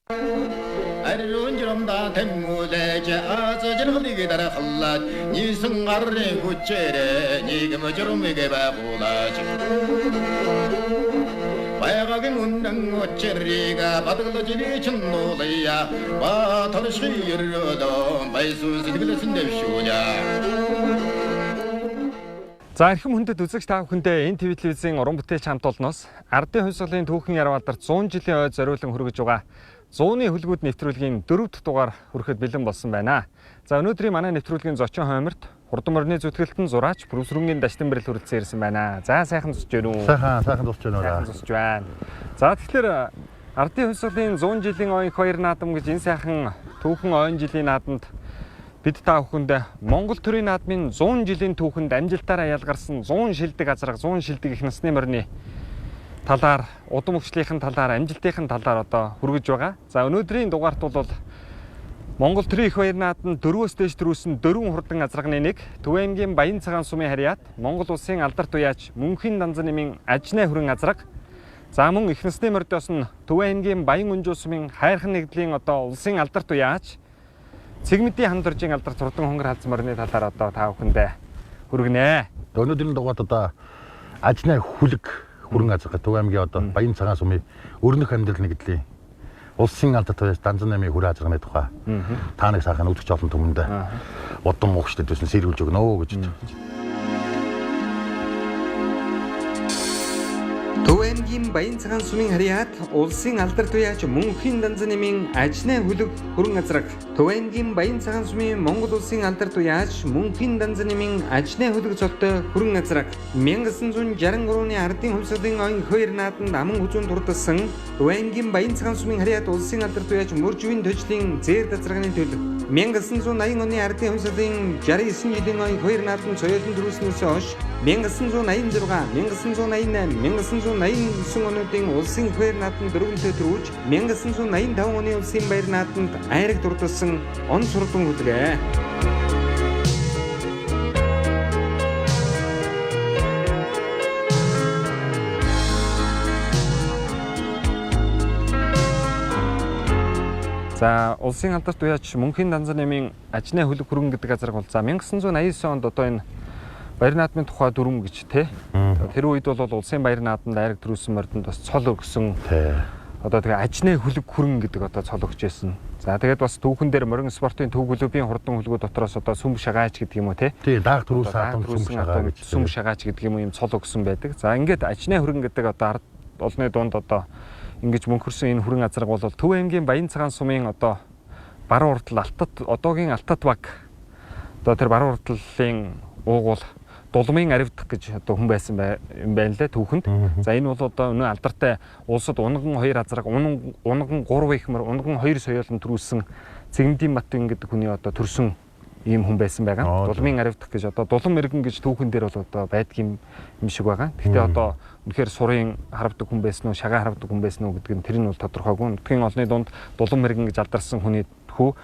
아르론지롬다 템무대제 아저저르리게 따라 할라 니승가르레 구체레 니가 뭐저롬에게 바보라지 바야가게 문당 어체리가 바닥도지리 천노래야 바털시여러도 바이수스디빌 신데쇼냐. За эрхэм хүндэт үзэгч та бүхэндээ энэ ТV телевизийн уран бүтээлч хамт олноос ардын хувьсгалын түүхэн ярвалдар 100 жилийн ой зориулан хүргэж байгаа 100-ны хөлгүүд нэвтрүүлгийн 4-р дугаар хүрэхэд бэлэн болсон байна. За өнөөдрийн манай нэвтрүүлгийн зочин хойморт хурдан морины зүтгэлтэн зураач Бүрүсрэнгийн Дашдан Бэрэл хүрэлцэн ирсэн байна. За сайхан зусж байна уу? Сайхан зусж байна уу? Сайхан зусж байна. За тэгэхээр ардын хувьсгалын 100 жилийн ойн хоёр наадам гэж энэ сайхан түүхэн ойн жилийн наадамд бид та бүхэнд Монгол төрийн наадмын 100 жилийн түүхэнд амжилтаараа ялгарсан 100 шилдэг азраг 100 шилдэг их насны морины талаар, удам өвчлөлийн талаар, амжилтын талаар одоо хүргэж байгаа. За өнөөдрийн дугаарт бол Монгол төрийн их баяр наадамд 4-өөс дээш төрүүлсэн 4 хурдан азрагны нэг Төв аймгийн Баян цагаан сумын харьяат Монгол улсын алдарт уяач Мөнхийн Данзан нэмийн Ажнай хүрэн азраг. За мөн их насны мордоос нь Төв аймгийн Баян Өнжөө сумын Хайрхан нэгдлийн одоо улсын алдарт уяач Цэгмэдийн хан доржийн алдарт хурдан хонгор халдсан морины талаар одоо та бүхэндээ хүргэнэ. Өнөөдрийн дугаарт одоо Ажнай хүлэг хүрэн азраг Төв аймгийн одоо Баян цагаан сумын өрнөх амьдрал нэгдлийн улсын алдарт уяач Данзан нэмийн хүрэн азрагны тухай та нэг сайхан үзэгч олон түмэнд удам угшдад байсан сэрүүлж өгнө гэж. Төв аймгийн Баян цагаан сумын харьяат улсын алдарт уяач Мөнхийн Данзан нэмийн Ажнай хүлэг хүрэн азраг Төв аймгийн Баян цагаан сумын Монгол улсын алдарт уяач Мөнхийн Данзан нэмийн Ажнай хүлэг золтой хүрэн азраг 1963 оны ардын хувьсгалын ойн хоёр наадамд аман хүзүүн дурдсан Төв аймгийн Баян цагаан сумын харьяат улсын алдарт уяач Мөржвийн төжлийн зээр дазрагны төлөв 1980 оны ардын хувьсгалын 69 жилийн ойн хоёр наадамд соёлын төрүүлснээс хойш 1986, 1988, 1989 онуудын улсын хоёр наадамд дөрвөнтэй төрүүлж 1985 оны улсын баяр наадамд айраг дурдсан он сурдан хүлгээ. За улсын алдарт уяач Мөнхийн Данзан нэмийн Ажнай хүлэг хүрэн гэдэг азраг бол за 1989 онд одоо энэ баяр наадмын тухай дүрм гэж тий. Тэр үед бол улсын баяр наадамд айраг төрүүлсэн мордонд бас цол өгсөн. Одоо тэгээ Ажнай хүлэг хүрэн гэдэг одоо цол өгч байсан. За тэгээд бас түүхэн дээр морин спортын төв клубын хурдан хүлгүүд дотроос одоо сүм шагаач гэдэг юм уу тий. Тий, дааг төрүүлсэн сүм шагаач гэдэг юм уу юм цол өгсөн байдаг. За ингээд Ажнай хүрэн гэдэг одоо ард олны дунд одоо ингэж мөнхөрсөн энэ хүрэн азраг бол Төв аймгийн Баян цагаан сумын одоо баруун уртал Алтад одоогийн Алтад баг одоо тэр баруун уртлын уугуул Дулмын Аривдах гэж одоо хүн байсан юм байна лээ түүхэнд. За энэ бол одоо өнөө алдартай улсад унган хоёр азраг унган 3 их мөр унган 2 соёолон төрүүлсэн Цэгмэдийн Баттын гэдэг хүний одоо төрсөн ийм хүн байсан байгаа. Дулмын Аривдах гэж одоо Дулам мэргэн гэж түүхэн дээр бол одоо байдгийн юм шиг байгаа. Гэхдээ одоо үнэхээр сурын харавдаг хүн байсан уу, шагаа харавдаг хүн байсан уу гэдэг нь тэр нь бол тодорхойгүй. Нутгийн олны дунд Дулам мэргэн гэж алдарсан хүний хүү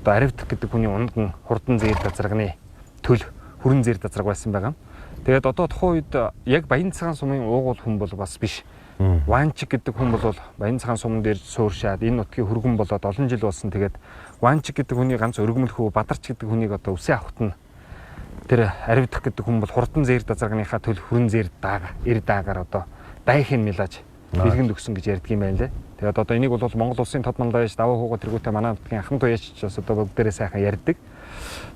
одоо Аривдах гэдэг хүний унган хурдан зээл дазрагны төл хүрэн зээл дазраг байсан байгаа. Тэгээд одоо тухайн үед яг Баян цагаан сумын уугуул хүн бол бас биш. Ванчик гэдэг хүн бол Баян цагаан сумын дээр сууршаад энэ нутгийн хөргөн болоод олон жил болсон. Тэгээд Ванчик гэдэг хүний ганц өргөмөл хүү Бадарч гэдэг хүнийг одоо үсээ авахт нь тэр Аривдах гэдэг хүн бол хурдан зээл дазрагныхаа төл хүрэн зээл эр даагаар одоо дайхын милаж бэлгэнд өгсөн гэж ярьдаг юм байна лээ. Тэгээд одоо энийг бол Монгол улсын тод мандаяч даваа хууга тэргүүтээ манай нутгийн ахын туяач бас одоо бүгд дээрээ сайхан ярьдаг.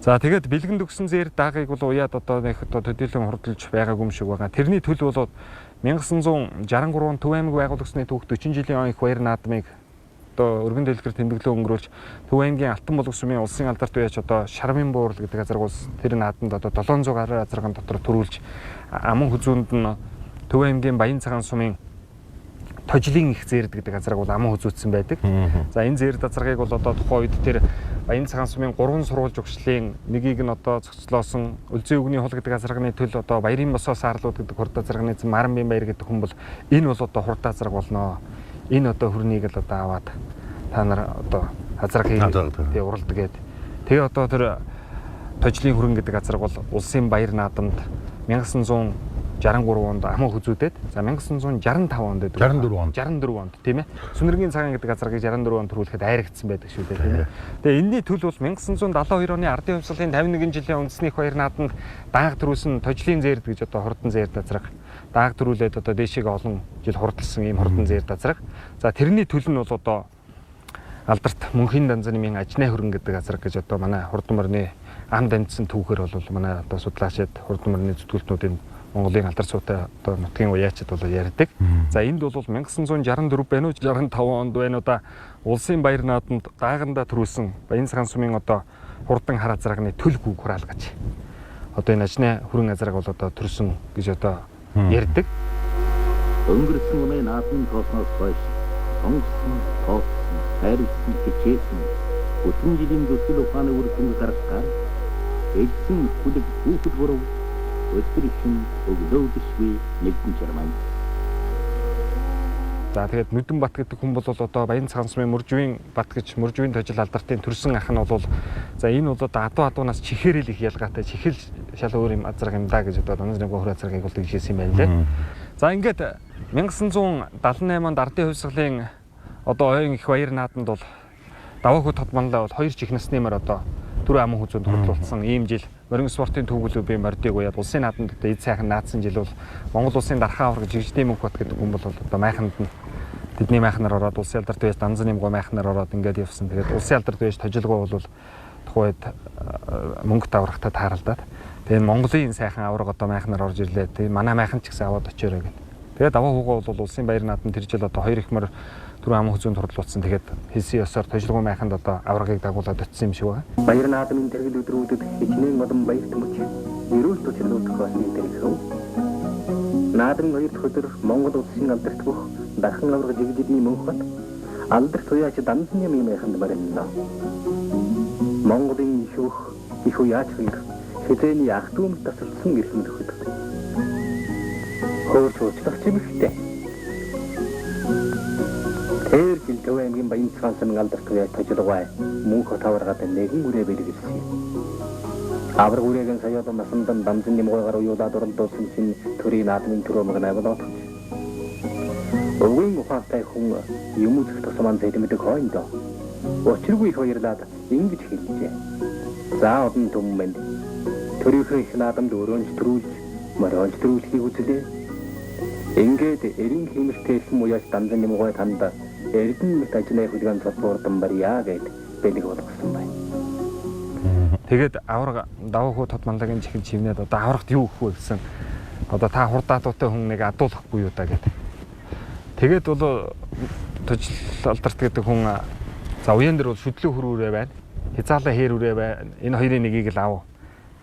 За тэгээд бэлгэнд өгсөн зээл даагыг бол уяад одоо нэг одоо төдийлөн хурдалж байгаагүй юм шиг байгаа. Тэрний төл бол 1963 Төв аймаг байгуулагдсны түүх 40 жилийн ойн их баяр наадмыг одоо өргөн дэлгэр тэмдэглөө өнгөрүүлж Төв аймгийн Алтан булаг сумын улсын алдарт уяач одоо Шармын буурал гэдэг азраг улс тэр наадамд одоо 700 гаруй азрагын дотор төрүүлж аман хүзүүнд нь Төв аймгийн Баян цагаан сумын Тожлын их зээрд гэдэг азраг бол аман хүзүүцсэн байдаг. За энэ зээрд азрагыг бол одоо тухайн үед тэр Баян цагаан сумын 3 сурвалж өгшлийн нэгийг нь одоо зохицлоосон Өлзий өгний хул гэдэг азрагны төл одоо баярын босоо саарлууд гэдэг хурд азрагны эзэн Маранбын баяр гэдэг хүн бол энэ бол одоо хурд азраг болно. Энэ одоо хүрнийг л одоо аваад та нар одоо азрагыг тий уралдаг гээд. Тэгээ одоо тэр Тожлын хүрэн гэдэг азраг бол улсын баяр наадамд 1900 63 онд аман хүзүүдэд за 1965 онд 64 онд тийм ээ Сүнэргийн цагаан гэдэг газрыг 64 онд төрүүлэхэд айрагдсан байдаг шүү дээ тийм ээ. Тэгээ энэний төлөв бол 1972 оны ардын хувьсгалын 51 жилийн үндэсний хоёр нааданд дааг төрүүлсэн тожлын зээрд гэж одоо хурдан зээр дазраг дааг төрүүлээд одоо дээшээ олон жил хурдалсан ийм хурдан зээр дазраг. За тэрний төлөв нь бол одоо алдарт мөнхийн данзаны мэн ажнаа хөрөн гэдэг газар гэж одоо манай хурдан морины амд амьдсан түүхээр бол манай одоо судлаачид хурдан морины зүтгүүлтнүүдийн Монголын алдар суутай одоо нутгийн уяачид бол ярьдаг. За энд бол 1964 байна уу 65 онд байна уу да улсын баяр нааданд дааганда төрүүлсэн Баян цагаан сумын одоо хурдан хар азрагны төлгүүг хураалгаж одоо энэ ажны хүрэн азраг бол одоо төрсөн гэж одоо ярьдаг. Өнгөрсөн оны наадмын тоосноос хойш сонгосон, тооцсон, хайрлсан, хичээсэн бүтэн жилийн зөвсөл ухааны үр дүнг гаргахаар эдсэн хүлэг хүүхэд буруу өдөр ихэн өглөөдөшгүй нэгэн чарман. За тэгээд Нүдэн Бат гэдэг хүн бол одоо Баян цагаан сумын Мөржвийн Бат гэж Мөржвийн тожил алдартын төрсөн ах нь бол за энэ бол одоо адуунаас чихээрэл их ялгаатай чихэл шал өөр юм азраг юм да гэж одоо Данзаны хөр азрагыг бол хэлсэн юм байна лээ. За ингээд 1978 онд ардын хувьсгалын одоо оюун их баяр нааданд бол даваа хот тодманлаа бол 2 чих наснымаар одоо түр аман хүзүүнд хурдлуулсан ийм жил морин спортын төвлөбийн мордыг уяад улсын нааданд одоо эд сайхан наадсан жил бол Монгол улсын дархан авраг жигждийн мөнх бат гэдэг хүн бол одоо майханд нь тэдний майхнаар ороод улсын алдарт байж Данзаны мгой майхнаар ороод ингээд явсан. Тэгээд улсын алдарт байж тожилгоо бол тухайд мөнгө даврахтаа тааралдаад тэгээд Монголын сайхан авраг одоо майхнаар орж ирлээ. Тэгээд манай майхан ч гэсэн аваад очиорой гэдэг. Тэгээд даваа хуугаа бол улсын баяр нааданд тэр жил одоо 2 их мөр түр аман хүзүүнд хурдлуулсан. Тэгээд хэлсэн ёсоор тожилгоо майханд одоо аврагыг дагуулад очсон юм шиг байна. Баяр наадмын тэргэл өдрүүдэд хичнээн модон баяр төмөч ерөөл төчлөлдөх болсон тэрхүү. Наадмын 2 дахь өдөр Монгол улсын алдарт бүх дархан авраг жигдэлний мөнх бат алдарт уяач Данзаны майханд барина. Монголын их уяач хэзээний ах дүүм тасалсан гэрхэн нөхөд. Хөөрч уучлах чимэгтэй. Тэр жил Төвөмгийн Баян цагаан сумын алдарт уяач тожилгоо мөнх таваргаад нэгэн үрээ бэлгэлсэн. Авраг үрээгийн саяхан насандан Данзаны мгойгаар уйлаад оролдуулсан чинь төрийн наадмын төрөмөг наваад. Өвгийн ухаантай хүн юм үзэх тусман зэдэмдэг хойно. Учиргүй их баярлаад ингэж хэлжээ. За одон түмэнд төрийнхөө их наадамд өрөөнж төрүүлж, морионж төрүүлэхийг үзлээ. Ингээд эрин хэмэртэй юм уяач Данзаны мгой танд эрдэн мэт ажлын хөдөлгөөн цогцоордон барья гэд бэлэг болгосон байна. Тэгээд авраг даваа хуу тодманлагын чихэн чивнээд одоо аврагт юу өгөх вэ гэсэн одоо та хурдаатуутай хүн нэг адуулахгүй юу та гэдэг. Тэгээд бол тожил алдарт гэдэг хүн за уян дээр бол шүтлэн хөрүүрээ байна. Хязаалаа хээр үрээ байна. Энэ хоёрын нэгийг л ав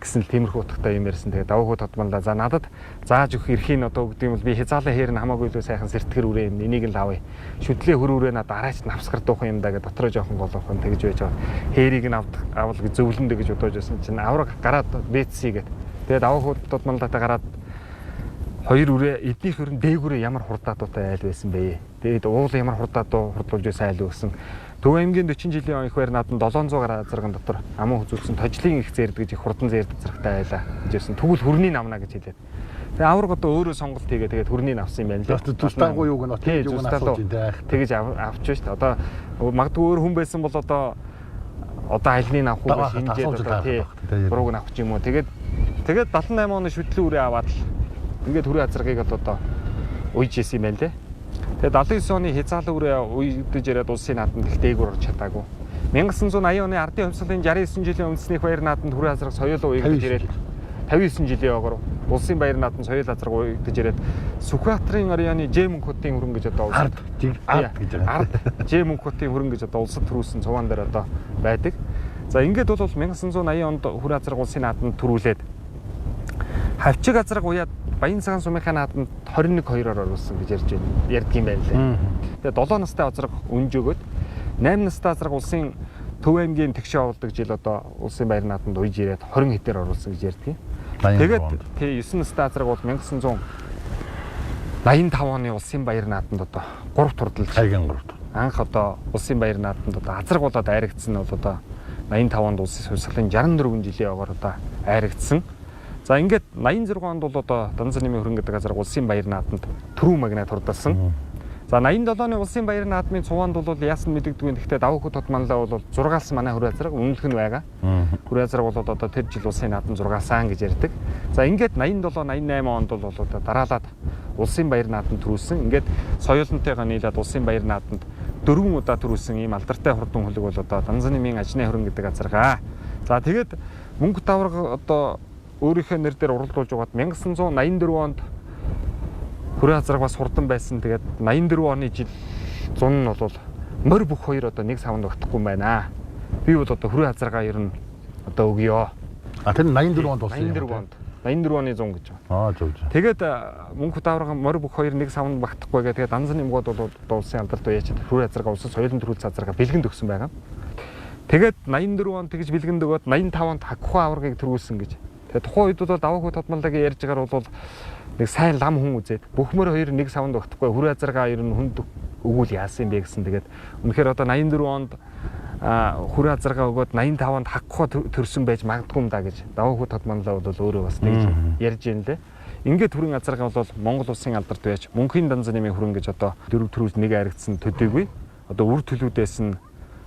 гэсэн л тиймэрхүү утгатай юм ярьсан. Тэгээд даваа хуу тодманлаа за надад зааж өгөх эрхийн одоо гэдэг юм бол би хязаалаа хээр нь хамаагүй л сайхан сэртгэр үрээ юм. Энийг л авъя. Шүтлэн хөрүүрээ надад араач навсгар дуух юм да гэдэг дотроо жоохон голоохон тэгж байж байгаа. Хээрийг нь авал гэж зөвлөндө гэж бодож байсан чинь авраг гараад бээцсий гэд. Тэгээд даваа хуу тодманлаатай гараад хоёр үрээ эднийх өрн дээгүүрээ ямар хурдаатуутай айл байсан бэ? Тэгээд уул ямар хурдаатуу хурдуулж байсан айл өгсөн. Төвөмгийн 40 жилийн их баяр нааданд 700 гаруй азарган дотор аман хүзүүлсэн тожлын их зээрд гэж их хурдан зээрд зэрэгтэй айлаа гэжсэн. Тэгвэл хүрний навна гэж хэлээд. Тэгээ авраг одоо өөрөө сонголт хийгээ тэгээд хүрний навсан юм байна лээ. Зүстаагүй юуг нь отыг юуг нь асууж дээ. Тэгэж авч шүү дээ. Одоо магадгүй өөр хүн байсан бол одоо айлныг авах уу гэж хинжээд одоо тий бурууг нь авах юм уу. Тэгээд 78 оны шүтлэн үрээ аваад л ингээд хүрээ азаргыг одоо уйж ийсэн юм байна лээ. Тэгээд 79 оны хязаалал үрээ уйдж ирээд улсын нааданд их дээгүүр орж чадаагүй. 1980 оны ардын хувьсгалын 69 жилийн үндэсний баяр нааданд хүрээ азраг соёлоо уйгдж ирээд 59 жилийн огор улсын баяр нааданд соёл азраг уйгдж ирээд Сүхбаатарын орёны Ж мөнхөтийн хөрөн гэж одоо улсад гэж ард Ж мөнхөтийн хөрөн гэж одоо улсад төрүүлсэн цуван дээр одоо байдаг. За ингээд бол 1980 онд хүрээ азраг улсын нааданд төрүүлээд хавчиг азраг уяад Баян цагаан сумынхаа нааданд 21-2-оор оруулсан гэж ярьдаг юм байна лээ. Тэгээд 7 настай азраг өнж өгөөд 8 настай азраг улсын Төвөмгийн тэгшээ оволдог жил одоо улсын баяр нааданд уйж ирээд 20 хэтээр оруулсан гэж ярьдаг юм. Тэгээд тий 9 настай азраг бол 1985 оны улсын баяр нааданд одоо 3 турдалж хайган 3 анх одоо улсын баяр нааданд одоо азраг болоод айрагдсан нь бол одоо 85 онд улсын хувьсгалын 64 жилийн огоор одоо айрагдсан. За ингээд 86 онд бол одоо Данзан нэмийн хөрөнгө гэдэг газар улсын баяр наадамд төрүү магнат хурдалсан. За 87-ны улсын баяр наадмын цуванд бол яасан мэдэгдгүй. Гэхдээ даваа хот манлаа бол зургаалсан манай хөрөө азраг үнэлэх нь байгаа. Хөрөө азраг бол одоо тэр жил улсын наадам зургаасан гэж ярьдаг. За ингээд 87 88 онд бол одоо дараалаад улсын баяр наадамд төрүүлсэн. Ингээд соёлонтойгоо нийлээд улсын баяр наадамд 4 удаа төрүүлсэн ийм алдартай хурдан хөлөг бол одоо Данзан нэмийн ажны хөрөнгө гэдэг газаргаа. За тэгээд мөнгө тавраг одоо өөрийнхөө нэр дээр уралдуулж байгаад 1984 онд хөрөө азраг бас хурдан байсан. Тэгээд 84 оны жил 100 нь бол морь бүх хоёр одоо нэг савнд огтхгүй юм байна. Би бол одоо хөрөө азрагаа ер нь одоо өгьё. Тэр 84 онд болсон. 84 онд. 84 оны 100 гэж байна. Зөв. Тэгээд мөнх давраг морь бүх хоёр нэг савнд багтахгүй гэдэг. Тэгээд Данзан нэмгууд бол улсын алдарт уяачаад хөрөө азрагаа улсын соёлын төрүүлц азрагаа бэлгэнд өгсөн байгаа. Тэгээд 84 онд тэгж бэлгэнд өгөөд 85 онд хагхуу аваргыг төрүүлсэн гэж. Тэгээд тухайн үед бол даваа хот тодмаллагыг ярьж байгаа бол нэг сайн лам хүн үзээд бүхмөр хоёр нэг савнд өгөхгүй хөрөө азаргаа ер нь хүнд өгүүл яасан бэ гэсэн. Тэгээд үнэхээр одоо 84 онд хөрөө азаргаа өгөөд 85 онд хагхуу төрсөн байж магадгүй юм да гэж даваа хот тодмаллаа бол өөрөө бас тэгж ярьж байна лээ. Ингээд хөрөн азаргаа бол Монгол улсын алдарт байж мөнхийн Данзан нэмийн хөрөнгө гэж одоо дөрөв төрүүлж нэг харагдсан төдийгүй одоо үр төлүүдээс нь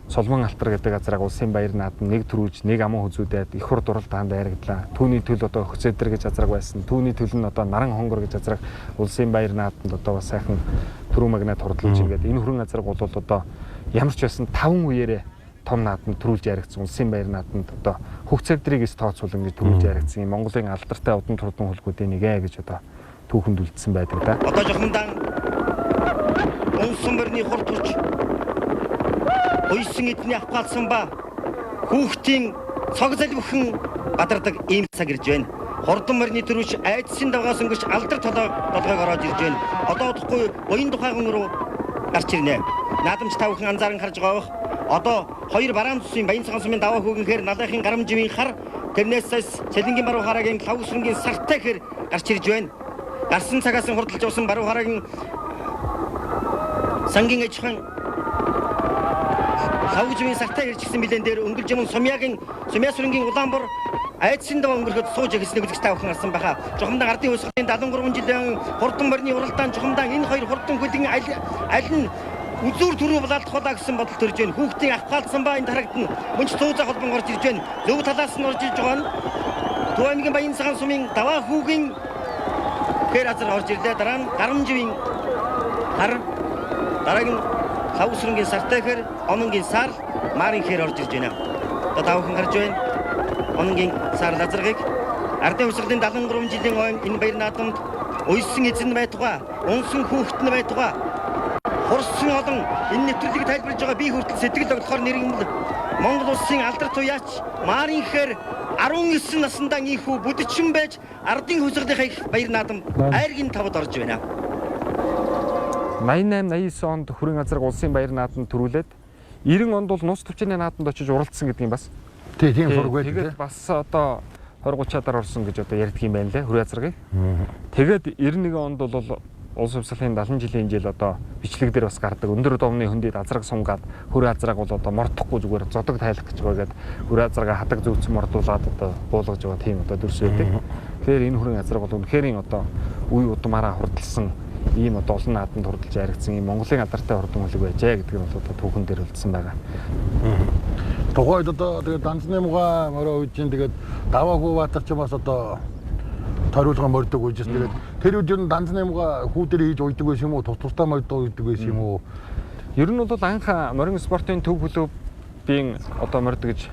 Солмон алтар гэдэг газраа улсын баяр наадам нэг төрүүлж нэг аман хүзүүдэд их хур дурал таанд байрагдлаа. Түүний төл одоо Хөцөдөр гэж газраг байсан. Түүний төл нь одоо Наран хонгор гэж газраг улсын баяр наадамд одоо бас сайхан төрүү магнат хурдлуулж ингээд энэ хөрөн газраг бол одоо ямар ч байсан 5 үеэрээ том наадамд төрүүлж яригдсан улсын баяр наадамд одоо Хөцөдрийг эс тооцвол ингээд төрүүлж яригдсан юм Монголын алдартай удан хурдан хөлгүүдийн нэг гэж одоо түүхэнд үлдсэн байдаг да. Одоо жохомдан унсан мөрний хурд турч Ойсон эдний авгаалсан ба хүүхдийн цог залбихэн бадардаг ийм цаг ирж байна. Хурдан морины төрөж айдсын давгаас өнгөрч алдар толгойг ороод ирж байна. Одоо удахгүй буян тухайган руу гарч ирнэ. Наадамч тавхан анзааран харж байгаа бох. Одоо хоёр бараан цусын баян цагаан сумын даваа хөөгнөхөр налахын гарамживийн хар тэрнээсээс Цэлэнгийн баруун хараагийн лавсрынгийн сартай хэр гарч ирж байна. Гарсан цагаас нь хурдалж явсан баруун хараагийн сангийн аж ахуйн Хавживын сартай ирчихсэн билэн дээр өнгөрж юм сумясрынгийн Улаанбор айдсын даваа өнгөрөхөд сууж ихснэг үзэж тавхан гарсан баха. Жохомдан ардын хөсгөлийн 73 жилийн хурдан морины уралдаан жохомдан энэ хоёр хурдан хөлийн аль нь үзүүр төрөө булаалдах удаа гэсэн бодол төрж байна. Хүүхдийн авгаалсан ба энэ харагдана. Мөнч цуузаа холбон орж ирж байна. Зөв талаас нь орж ирж байгаа нь Төв аймгийн баян цагаан сумын даваа хүүгийн хэр азар орж ирлээ. Дараа нь гарамживын хар дараагийн Хавсрынгийн сартай хэр ононгийн сар марын хэр орж ирж байна. Одоо давхан гарч байна. Ононгийн сар лазаргыг ардын хөсгөлийн 73 жилийн ойн энэ баяр наадамд уйсан эзэн байтугай, унсан хүүхдэн байтугай хурсан олон энэ нэвтрүүлгийг тайлбарлаж байгаа би хүртэл сэтгэл огдохоор нэргэмэл Монгол улсын алдарт уяач марын хэр 19 наснда ийхүү бүдчин байж ардын хөсгөлийнхээ баяр наадамд айргийн тавд орж байна. 88 89 онд хөрөн азраг улсын баяр наадамд төрүүлээд 90 онд бол нус төвчний наадамд очиж уралдсан гэдэг юм бас. Тийм сураг байдаг. Тэгээд бас одоо 20-30-аар орсон гэж одоо ярьдаг юм байна лээ хөрөн азрагыг. Тэгээд 91 онд бол улс хувьсгалын 70 жилийн жил одоо бичлэг дээр бас гардаг өндөр довны хөндөд азраг сунгаад хөрөн азраг бол одоо мордохгүй зүгээр зодог тайлах гэж байгаад хөрөн азрагаа хадаг зөвцөн мордуулаад одоо буулгаж байгаа тийм одоо дүрс байдаг. Тэгэхээр энэ хөрөн азраг бол үнэхээр одоо үе удмаараа хурдалсан ийм одоо олон наадамд хурдалж яригдсан ийм Монголын алдартай хурдан хөлөг байжээ гэдэг нь одоо түүхэн дээр үлдсэн байгаа. Тухайд одоо тэгээд Данзан нэмгаа мороо үйжин тэгээд даваагүй баатар ч бас одоо тойруулга мордог үйжсэн. Тэгээд тэр үед нь Данзан нэмгаа хүү дээр хийж уйдаг байсан юм уу? Тусдаа мордог үйдэг байсан юм уу? Ер нь бол анх морин спортын төв клубын одоо мордог гэж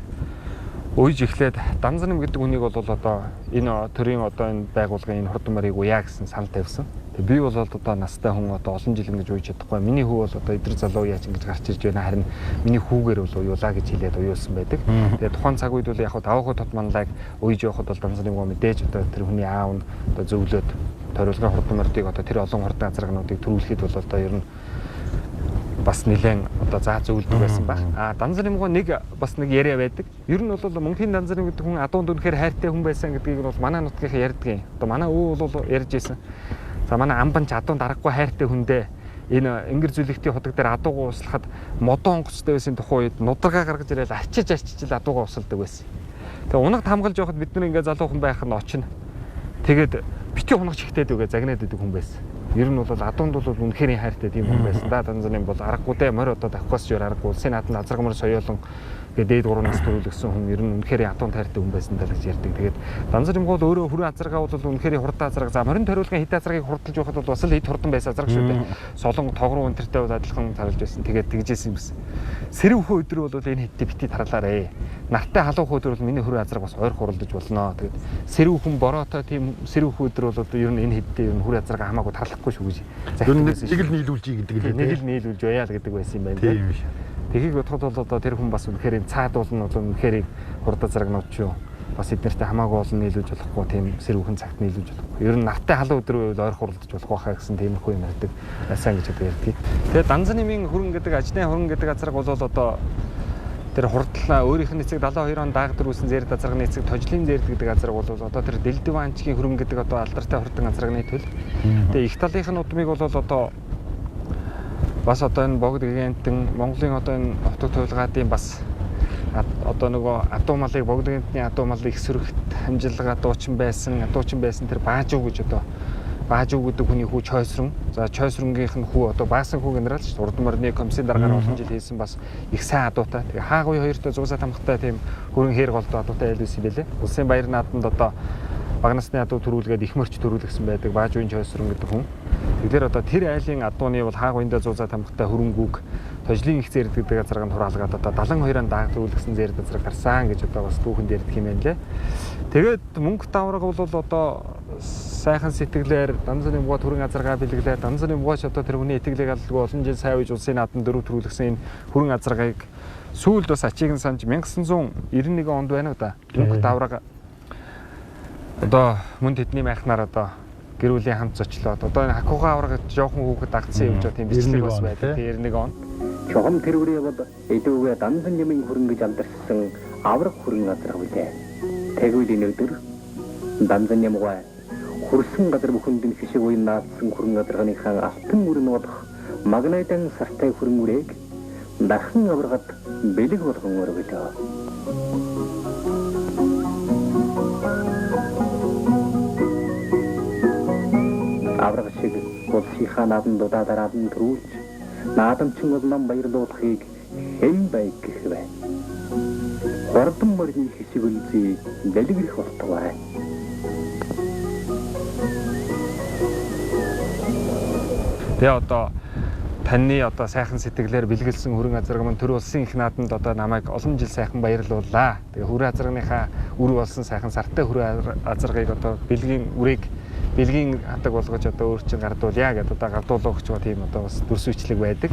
уйж эхлээд Данзан нэм гэдэг үнийг бол одоо энэ төрийн одоо энэ байгууллагын энэ хурдан морийг уяа гэсэн санал тавьсан. Би бол одоо настай хүн одоо олон жил ингэж ууж чадахгүй. Миний хүү бол одоо эдэр залуу яач ингэж гарч ирж байна. Харин миний хүүгээр бол уйлаа гэж хэлээд уйлсан байдаг. Тэгээд тухайн цаг үед бол яг хаа даваа хот манлайг ууж явахад бол Данзан нэм мэдээж одоо тэр хүний аав нь одоо зөвлөд тойруулгын хурдан мордыг одоо тэр олон хурдан азаргнуудыг төрүүлэхэд бол одоо ер нь бас нэлээд одоо заа зөвлөдөг байсан баг. Данзан нэм нэг бас нэг яриа байдаг. Ер нь бол мөнхийн Данзан нэм гэдэг хүн адуунд үнэхээр хайртай хүн байсан гэдгийг бол манай нутгийнхаа ярьдаг юм. Одоо манай өө бол ярьж байсан. За манай амбан ч адуун дарахгүй хайртай хүндээ энэ ингэр зүлэгтийн ходог дээр адуугаа услахад модон онгоцтой байсан тухайн үед нударгаа гаргаж ирээд арчиж л адуугаа усалдаг байсан. Тэгээ унагт хамгаалж явахад бид нар ингээ залуухан байх нь очино. Тэгээд бити хунагч ихтэй дүүгээ загнаад идэг хүн байсан. Ер нь бол адуунд бол үнэхээр хайртай тийм хүн байсан. Да Данзаны бол аргагүй дээ морь одоо давхгүйс жоор аргагүй. Улсын нааданд азаргамар соёолон гэдэг дээд 3 нас төрүүлсэн хүн ер нь үнэхээр адуунд хайртай хүн байсан даа гэж ярьдаг. Тэгээд Данзаны бол өөрөө хүрэн азаргаа бол үнэхээр хурдан азарга. За морин ториулгын хэд азаргыг хурдалж явахад бол бас л хэд хурдан байсан азарга шүү дээ. Солон тогруу өнтертэй бол адилхан тарлж байсан. Тэгээд тэгжсэн юм байна. Сэрвхөө өдөр бол энэ хэдтэй бити тарлаарэ. Нартай халуун өдөр бол миний хүрэн азарга бас ойр хуралдаж болно. Тэгээд сэрвхэн бороотой тийм сэрвхөө өдөр бол одоо ер нь энэ хэдтэй ер нь хүрэн азарга хамаагүй тарлахгүй шүү гэж. Ер нь нэг л нийлүүлж гэдэг л нэг л нийлүүлж яа л гэдэг байсан юм байна. Тийм биш. Тэгэхийг бодоход бол одоо тэр хүн бас үнэхээр цаадуулна бол үнэхээр хурд азаргнууд ч юу бас эднэртэй хамаагүй олон нийлүүлж болохгүй тийм сэрвхэн цагт нийлүүлж болохгүй. Ер нь нартай халуун өдөр ойр хуралдаж болох байхаа гэсэн тиймэрхүү юм ярьдаг. Сайн гэж одоо ярьдаг. Тэгээд Данзаны мин хөрөнгө гэдэг ажны хөрөнгө гэдэг азарга бол одоо тэр хурдлаа өөрийнх нь эцэг 72 он даагдар үүсэн зэрд азарганы эцэг тожлын зэрд гэдэг азарга бол одоо тэр Дэлдиванчгийн хөрөнгө гэдэг одоо алдартай хурдан азарганы төл. Тэгээ их талынх нь удмыг бол одоо бас одоо энэ богд гигантын Монголын одоо энэ хотод туйлгаадын бас одоо нөгөө адуу малыг богд гигантны адуу малыг их сөрөгт хамжилгаа дуучин байсан тэр Баажуу гэж одоо Баажуу гэдэг хүний хүү Чойсрон. За Чойсронгийнх нь хүү одоо Баасан хүү генерал шүү дээ. Урд морины комиссын дараагаар олон жил хийсэн бас их сайн адуутай. Тэгээ хаагуй хоёртой зуусаа тамхтай тийм хөрөн хээр голдоо адуутай айл үсэн байлээ. Улсын баяр нааданд одоо бага насны адуу төрүүлгээд их морч төрүүлсэн байдаг Баажуугийн Чойсрон гэдэг хүн. Тэгэхээр одоо тэр айлын адууны бол хаагуйндаа зуусаа тамхтай хөрөнгүүг тожлын их зэрд гэдэг азарганд хураалгаад одоо 72-ан дааг төрүүлсэн зэрд азарг гарсан гэж одоо бас түүхэнд ярьдаг юм байна лээ. Тэгээд мөнгө давраг бол одоо сайхан сэтгэлээр Данзаны муга төрийн азаргаа бэлгэлээ. Данзаны мугач одоо тэр хүний итгэлийг алгүй олон жил сайн үеж улсын нааданд дөрөв төрүүлсэн энэ хүрэн азаргаыг сүүлд бас ачиг нь санаж 1991 онд байна уу да. Мөнгө давраг одоо мөн тэдний майхнаар одоо гэр бүлийн хамт зочлоод одоо энэ хакугаа аврагт жоохон хүүхэд агцсан явж байгаа тийм бичлэг бас байдаг. Тэр 91 он. Чухам тэрүүрээ бол эдүүгээ Данзан нэмийн хөрөнгө гэж алдарсан авраг хөрөнгө азарга билээ. Тэгвэл энэ өдөр Данзан нэмгой хөрсөн газар бүхэнд хишиг уян наадсан хөрөнгө азарганыхаа алтан үрэн болох магнайтан сартай хөрөнгөөрийг дахин аврагад бэлэг болгон өргөдөө. Авраг шиг улсынхаа наадандуудаа дараад нь төрүүлж наадамчин улаан баярлуулахыг хэн байг гэхвэ. Хурдан морины хэсэг үлзий дэлгэрэх болтугай. Тэгээ одоо таны одоо сайхан сэтгэлээр бэлгэлсэн хүрэн азарга маань төр улсын их нааданд одоо намайг олон жил сайхан баярлууллаа. Тэгээ хүрэн азарганыхаа үр болсон сайхан сартай хүрэн азаргыг одоо бэлгийн хатаг болгож одоо өөр чинь гардуулъя гэдээ одоо гардуулах гэж тийм одоо бас дүрсвчлэг байдаг.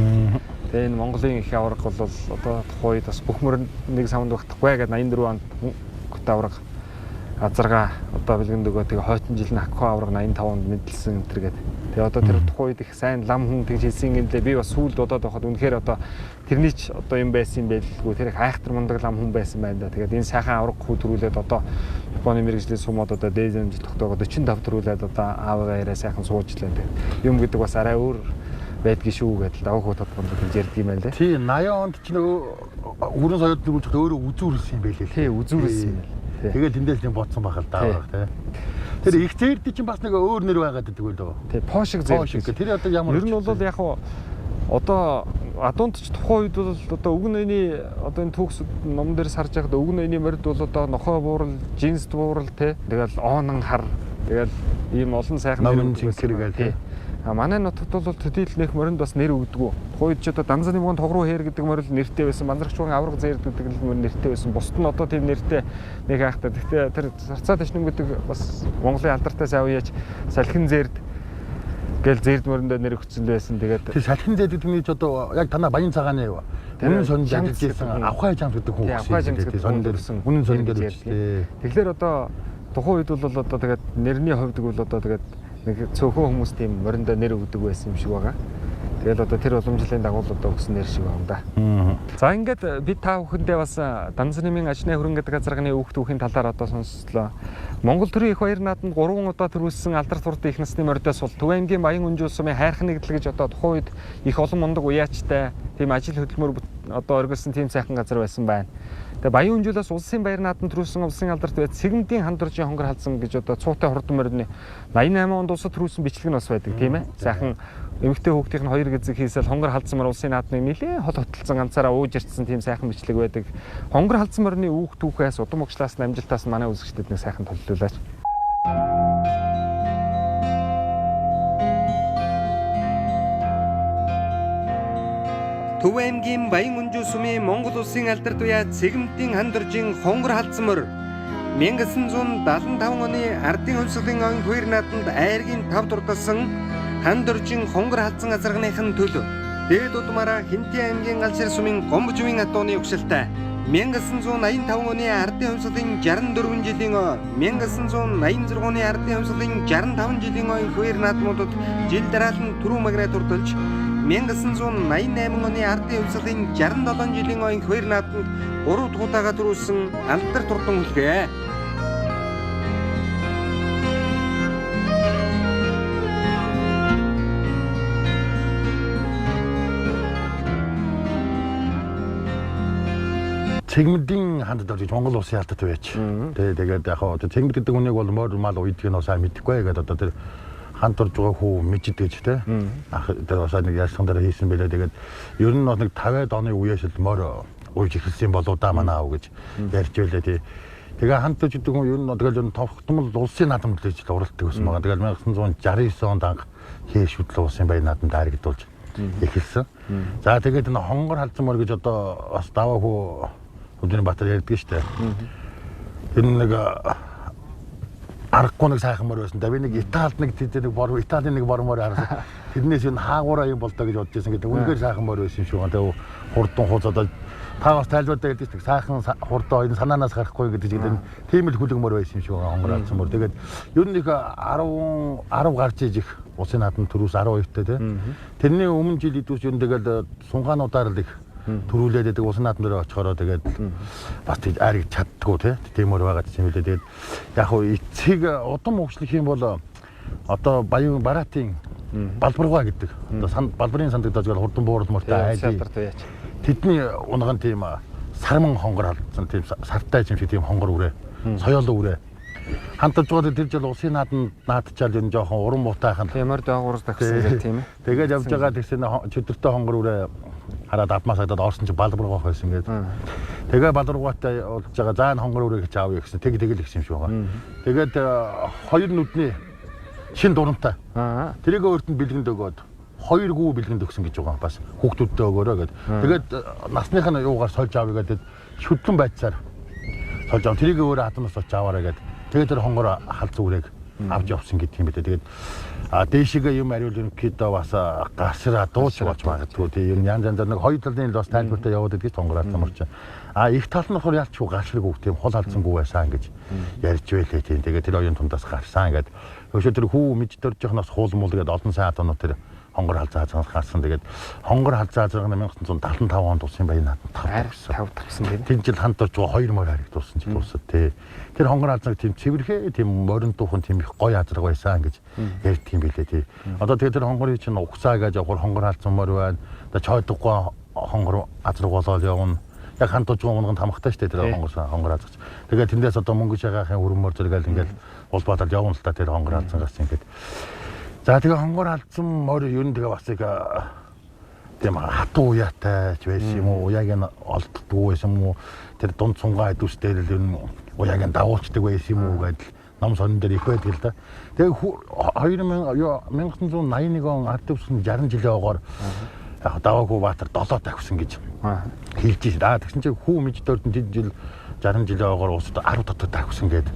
Тэгээ энэ Монголын их авраг бол одоо тухайн үед бас бүх мөр нэг савнд багтахгүй гэдэг 84 онд гот авраг азарга одоо бэлгэнд өгөө тэгээ хойчин жил нь Акху авраг 85 онд мэдлсэн энэ төр гэдэг. Тэгээ одоо тэр тухайн үед их сайн лам хүн тэгж хэлсэн юм лээ. Би бас сүүлд удаад байхад үнэхээр одоо тэрний ч одоо юм байсан юм байлгүй. Тэр их айхтар мундаг лам хүн байсан байна да. Тэгээд энэ сайхан авраг хүү төрүүлээд одоо Японы мэрэгжлийн сумууд одоо дээд хэмжээнд тогтоогоо 45 төрүүлээд одоо аавгаа яриа сайхан суужлаа. Тэгээд юм гэдэг бас арай өөр байдгийн шүү гэдэл даваа хөө тодгонд гэж ярьдаг юм байна лээ. Тий 80 онд ч нөгөө хүрэн соёлд нөрүүлж өөрөө үзүүрсэн юм байлээ. Тий үзүүрсэн юм байна. Тэгээд тэндээс юм бодсон байх л даа тий. Тэр их зээрд чинь бас нэг өөр нэр байгаад байдаг үл дөө. Тий пошиг зээрд. Тэр одоо ямар ер нь бол яг хаа одоо адуунд ч тухайн үед бол одоо өгн өний одоо энэ түүхс ном дээр сарж байхад өгн өний морд бол одоо нохой буурал, жинс буурал тий. Тэгэл оонон хар. Тэгэл ийм олон сайхан нэр зэрэг тий. А манай нутагт бол төдийл нэх моринд бас нэр өгдөггүй. Тухайд ч одоо Данзаны муган тогруу хээр гэдэг морил нэртэй байсан. Манзарчуун авраг зээрд гэдэг л мөр нэртэй байсан. Бусд нь одоо тийм нэртэй нэг хайхтай. Гэхдээ тэр царцаа ташнын гэдэг бас Монголын алдартай сайн үеч салхин зээрд гэл зээрд мориндоо нэр өгсөн байсан. Тэгээд тэр салхин зээрд гэдэг нь ч одоо яг танаа баян цагааны юу? Үнэн сонж ажиллаж байсан авхай жамс гэдэг хүн. Авхай жамс гэдэг сонь дээрсэн. Үнэн сонь дээр. Тэгэхээр одоо тухайн үед бол одоо тэгээд нэрний хувьд бол одоо тэгээд нэг цөөхөн хүмүүс тийм мориндоо нэр өгдөг байсан юм шиг байгаа. Тэгэл одоо тэр уламжлалын дагуу одоо өгсөн нэр шиг байна да. За ингээд бид та бүхэндээ бас Данзаны мин ажны хөрөнгө гэдэг азарганы өөх түүхийн талаар одоо сонсслоо. Монгол төрийн их баяр нааданд 3 удаа төрүүлсэн алдар туртай их насны мордоос бол Төв аймгийн Баян Өнжил сумын хайрхан нэгдэл гэж одоо тухайн үед их олон мундаг уяачтай тийм ажил хөдөлмөр одоо оргилсон тийм сайхан газар байсан байна. Тэгээ Баян Өнжүүлээс улсын баяр наадам төрүүлсэн улсын алдарт байд Цэгмдийн хан дуржийн хонгор халдсан гэж одоо цуутай хурдан морины 88 онд улсад төрүүлсэн бичлэг нь бас байдаг тийм ээ. Сайхан эмэгтэй хүүхдийн нь 2 гизэг хийсэл хонгор халдсан мөр улсын наадмыг нэлээд хол хотолцсон ганцаараа ууж ирсэн тийм сайхан бичлэг байдаг. Хонгор халдсан морины үүх түүхээс удам угшлаас амжилтаас манай үзэгчдэд нэг сайхан төлөвлүүлээч. Төв аймгийн Баян Өнжүү сумын Монгол улсын алдарт уяа Цэгмдийн хан дуржийн хонгор халдсан мөр 1975 оны ардын хувьсгалын он 2 наадамд айргийн 5 дурдсан хан дуржийн хонгор халдсан азарганыхын төлөв дээд удмаараа Хинтээ аймгийн Галшир сумын Гомбожвын атууны угшилтай 1985 оны ардын хувьсгалын 64 жилийн 1986 оны ардын хувьсгалын 65 жилийн он 2 наадмуудад жил дараалан түрүү магнайт урдулж 1988 оны ардын хувьсгалын 67 жилийн он 2 наадамд 3 дахь удаага төрүүлсэн алдар турдан хүлгээ. Цэгмдийн ханд дурж Монгол улсын алдарт байж. Тэгээд яг хаа Цэгмд гэдэг үнийг бол морь мал уйдгийг нь сайн мэдэхгүй гэдэг одоо тэр хан дурж байгаа хүү мэддэг те. Тэр бас нэг яасан дараа хийсэн байлаа. Тэгээд ер нь нэг 50-аад оны үеэс л морь ууж эхэлсэн болоо да манаа уу гэж ярьж байлаа тий. Тэгээ хан дурж гэдэг хүн ер нь тэгэл товхтмол улсын наадамд л уралддаг байсан байгаа. Тэгээд 1969 онд анх хээшвэдл улсын баяр наадамд харагдуулж эхэлсэн. За тэгээд энэ хонгор халдсан морь гэж одоо бас даваа хүү Өдөрний Баатар ярьдаг шүү дээ. Тэр нэг аргагүй нэг сайхан морь байсан. Би нэг Италид нэг тэр нэг бор Италийн нэг бор морь харсан. Тэрнээс энэ хаагуураа юм болдоо гэж бодож байсан гэдэг. Үнэхээр сайхан морь байсан юм шиг байна. Тэгээ хурдан хуцаад та бас тайлбарлаад ярьдаг шүү дээ. Сайхан хурдан энэ санаанаас гарахгүй гэдэг чинь тийм л хүлэг морь байсан юм шиг байна. Хонгор халдсан морь. Тэгээд ер нь их 10 гарч иж их улсын наадам төрөөс 12-тэй тийм. Тэрний өмнө жил идүүс ер нь тэгэл сунгаануудаар л их төрүүлээд байдаг улсын наадам дээр очихороо тэгээд бас тийм ариг чаддгүй тийм мөр байгаа юм билээ. Тэгээд яг хуу эцэг удам хөгжлөх юм бол одоо Баян Бараатын Балбаргаа гэдэг одоо Балбарын сандаг дажгаар хурдан буурал морьтой айдын тэдний унган тийм сарман хонгор алдсан тийм сартай юм шиг тийм хонгор үрээ соёолоо үрээ хантаж байгаа тэр жил улсын наадам наадчаал энэ жоохон уран муутайхан тиймэр доогуурс тагсан гэх тийм ээ. Тэгээд явж байгаа тэрсэн чөдөртэй хонгор үрээ хараад авмаас хадаад орсон чи Балбаргаа байсан гээд. Тэгээ Балбаргаатай болж байгаа заан хонгор үрээ гэж аавь гэсэн. Тэгэл гэсэн юм шиг байгаа. Тэгээд хоёр нүдний шин дурамтай. Тэрийг өөрт нь бэлгэнд өгөөд хоёр гүү бэлгэнд өгсөн гэж байгаа. Бас хүүхдүүдтэй өгөөрэй гээд. Тэгээд насных нь юугаар сольж аавь гэдэг шүтлэн байцаар сольж аав. Тэрийг өөрөө хатнаас очиж аваарай гээд. Тэгээд тэр хонгор халдсан үрийг авч явсан гэдэг юм бэ. Тэгээд дээшгээ юм ариул ерөнхийдөө бас гаршраа дууч болж магадгүй. Тэгээ ер нь янз янзаар нэг хоёр талын бас тайлбартай яваад идэж хонгор халдсан морч. Их тал нь болохоор ялч гаршраг үг тийм хол халдсангүй байсан гэж ярьж байлээ тийм. Тэгээд тэр оюун тундаас гарсан гэдэг. Өшөө тэр хүү мэдж дөрж явахнаас хуулмул гэдэг олон сайн атонууд тэр хонгор халдсан азраас гарсан. Тэгээд хонгор халдсан азраг 1975 онд улсын баяр наадам 5 тагсан тийм. Тэн жил ханд орж байгаа 2 морь харагдуулсан ч улсад тий. Тэр хонгор халдсан тийм цэвэрхээ тийм морин дуухан тийм их гоё азраг байсан гэж ярьдаг юм билээ тий. Одоо тэгээд тэр хонгорыг чинь угсаа гэж явахаар хонгор халдсан морь байна. Одоо чойдохгүй хонгор азраг болоод явна. Яг ханд орж байгаа унганд хамахтай шүү дээ тэр хонгор азрагч. Тэгээд тэндээс одоо мөнгө шагаахын хөрмөр зэрэгэл ингээл улбаатал явна л та тэр хонгор халдсан гас ингээд. За тэгээ хонгор халдсан морь ер нь тэгээ бас их тийм хатуу уяатай ч байсан юм уу? Уяаг нь олддгүй байсан юм уу? Тэр дунд цунгаа хэдүүстэй л ер нь уяаг нь дагуулцдаг байсан юм уу гэдэл ном сонин дээр их байдаг л да. Тэгээ 1981 он ард төвсөн 60 жилийн огоор яг даваагүй Баатар 7 тавьсан гэж хэлж байна. Тэгсэн чинь хүү мэж дөрдөн тэд жил 60 жилийн огоор усад 10 дотор тавьсан гээд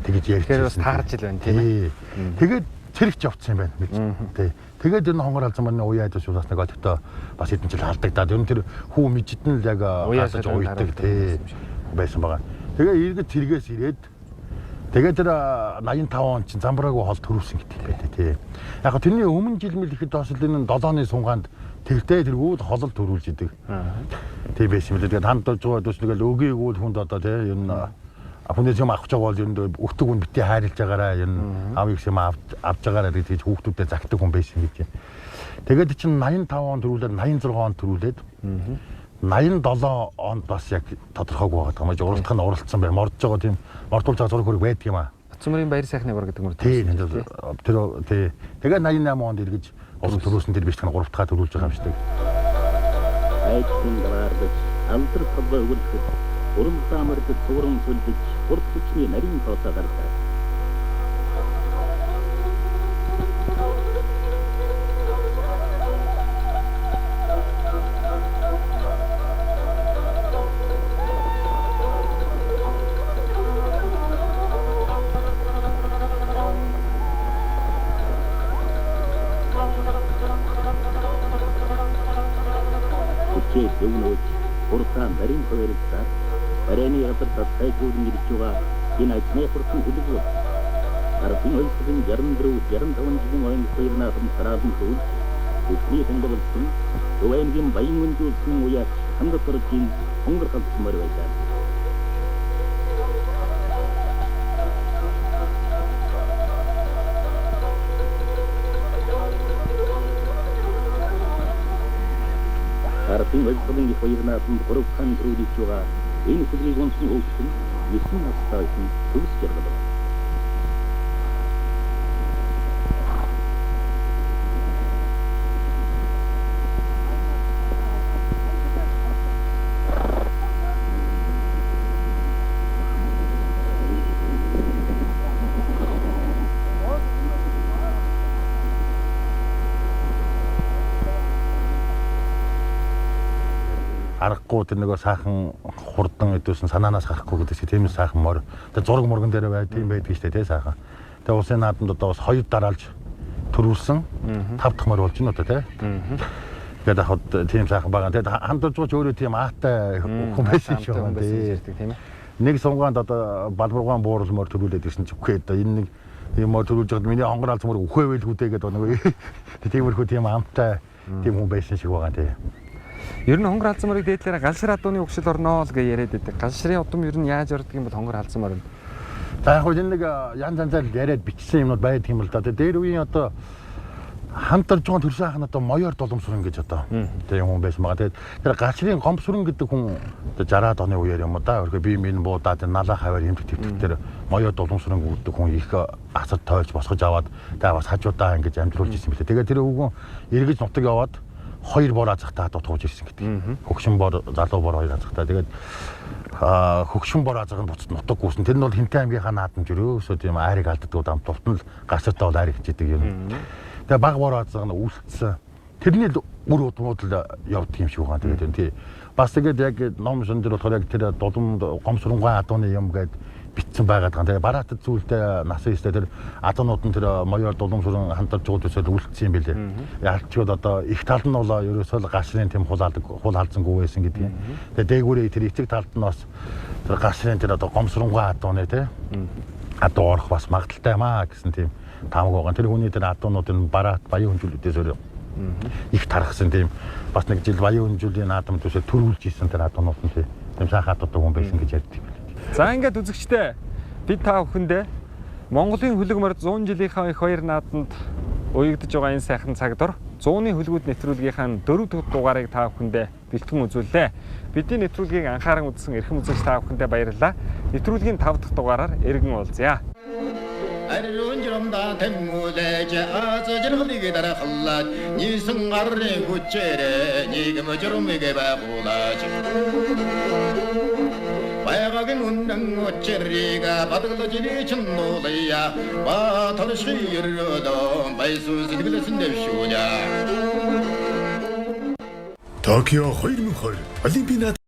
тэгэж ярьж байна. Тэр бас таарч ил байна тийм ээ. Тэгээд цэрэгч явцсан юм байна гэж. Тий. Тэгээд энэ хонгор халдсан морины уяа айдас бас нэг олигтой бас хэдэн жил халдагдаад ер нь тэр хүү мижидэн л яг хатаж уйдаг тий байсан байгаа. Тэгээ эргэж цэргээс ирээд тэгээд тэр 85 он чинь Замбраагүй хол төрүүлсэн гэдэг байлээ тий. Яг го тэрний өмнө жил мэл ихэд бас л энэ 7-ны сунгаанд тэртээ тэргүүд холол төрүүлж идэг. Тий байсан юм л тэгээд ханд дож байгаа dus тэгэл өгөөгүүл хүнд одоо тий ер нь хүнээс юм авах жагаа бол ер нь өгдөг хүн битээ хайрлаж байгаараа ер нь авъя гэсэн юм авж байгаараа гэж хүүхдүүдэд загтаг хүн байсан гэж. Тэгээд чинь 85 он төрүүлээд 86 он төрүүлээд 87 онд бас яг тодорхойгүй байгаа юм. Уралдах нь уралдсан бай. Мордж байгаа тийм мордуулж байгаа зураг хөрөг байдаг юм аа. Батцамрын баяр сайхны бар гэдэг мөр. Тийм. Тэгээ 88 онд эргэж улс төрөөсөн дээр биш гэнэ 3 дахь төрүүлж байгаа юм шиг. Айдсан гараад амтар толгой өгөлдөх уран самард цууран сүлдэж урд хүчний нарийн тоосоо гарлаа. Зөвнөж уртаа нарийн хоёроо барайны газар таттай дүүрэн ирж байгаа энэ ажны хурдан хүлэг бол арбын ойсгийн 64 65 жилийн оюун хоёрнаас сараадын хөл өсний тэндэглэсэн өвөнгийн баян үнжүүлсэн уяа хандах төргийн хонгор халдмаар байлаа. Арбын ойсгийн хоёрнаас бүрхэн дөрүлж байгаа энэ хүлгийг онцгой өгсөн 9 настай хүн төгс жаргал. Аргагүй тэр нөгөө сайхан хурдан өдөөсөн санаанаас гарахгүй гэдэг чинь тийм сайхан морь. Тэгээ зураг мурган дээр бай тийм байдаг шүү дээ тий сайхан. Тэгээ улсын наадамд одоо бас 2 дараалж төрүүлсэн 5 дахь морь болж байна одоо тий. Тэгээд хад тийм сайхан байгаа. Тэгээд хандж байгаа ч өөрөө тийм аатай хүн байсан шүү дээ. Тийм ээ. Нэг сунгаанд одоо балбаргаан буурал морь төрүүлээд ирсэн ч үгүй одоо энэ нэг тийм морь төрүүлж байгаад миний хонгор алц мөр үхээвэл гэдэг нөгөө тиймэрхүү тийм амтай тийм хүн байсан шиг байгаа тий. Ер нь хонгор алдсан морийг дээдлээрээ галшир адууны өгшил орноо л гэж яриад байдаг. Галширын удам ер нь яаж ордог юм бол хонгор алдсан морь. За яг хөө энэ нэг янз янзаар яриад бичсэн юмнууд байдаг юм л да. Тэгээ дээр үеийн одоо хамтарж байгаа төрсөн ахын одоо моёор доломсрон гэж одоо тийм хүн байсан байгаа. Тэгээд тэр галширын гомсрон гэдэг хүн одоо 60-аад оны үеэр юм да. Өөрөөр бие минь буудаад налаа хаваар хэмжих төвтөр тэр моёор доломсрон гэдэг хүн их асар тойлж босгож аваад тэгээ бас хажуудаа ингэж амжруулж ирсэн билээ. Тэгээд тэр өвгөн эргэж нутаг яваад 2 бор азахтаа дутгууж ирсэн гэдэг. Хөгшин бор, залуу бор 2 азахтаа. Тэгээд хөгшин бор азах нь буцад нутаг гүйсэн. Тэр нь бол Хинтээ аймгийнхаа наадамж өрөөсөө тийм айрыг алддаг дамт тултан л гаширтаа бол айрыг хийдэг юм. Тэгээ баг бор азах нь үлдсэн. Тэрний л үр удмууд л явдаг юм шиг байгаа. Тэгээд тий. Бас тэгээд яг ном шин дээр болохоор яг тэр дулам гомсронгой адууны юм гээд битсэн байгаад байгаа. Тэгээ бараатад зүйлтэй насан истэ тэр адуунууд нь тэр моёор дулумсрын хамтарч байгаа төсөөл үлдсэн юм билээ. Ялчгууд одоо их тал нь бол ерөөсөө гашрын тийм хул халдсангүй байсан гэдэг юм. Тэгээ дээгүүрээ тэр эцэг талд нь бас тэр гашрын тэр одоо гомсронгой адууны тий адуу орох бас магадaltaй маа гэсэн тийм таамаг байгаа. Тэр хүний тэр адуунууд нь бараат баян хүнжүүлэлтээс өөрөө их тархсан тийм бас нэг жил баян хүнжүүлийн наадам төсөөл төрүүлж исэн тэр адуунууд нь тийм сайхан адуутай хүн байсан гэж ярьдаг. За ингээд үзэгчтэй бид та бүхэндээ Монголын хөлөг морь 100 жилийнхаа их хоёр наадамд уягдж байгаа энэ сайхан цагдор 100-ны хөлгүүд нэвтрүүлгийнхаа 4 дахь дугаарыг та бүхэндээ бэлтгэн үзүүллээ. Бидний нэвтрүүлгийг анхааран үзсэн эрхэм үзэгч та бүхэндээ баярлалаа. Нэвтрүүлгийн 5 дахь дугаараар эргэн уулзъя. 아르론지롬다 템무레제 아저저르리게 달아 할라 니승 아르레 구체레 니가 뭐저름이게 바불라지 바야가게 운당 어체리가 바득러지리 천노래야 바탈시르도 마이수 시들글레신데쇼냐 Токио 2020 Олимпиад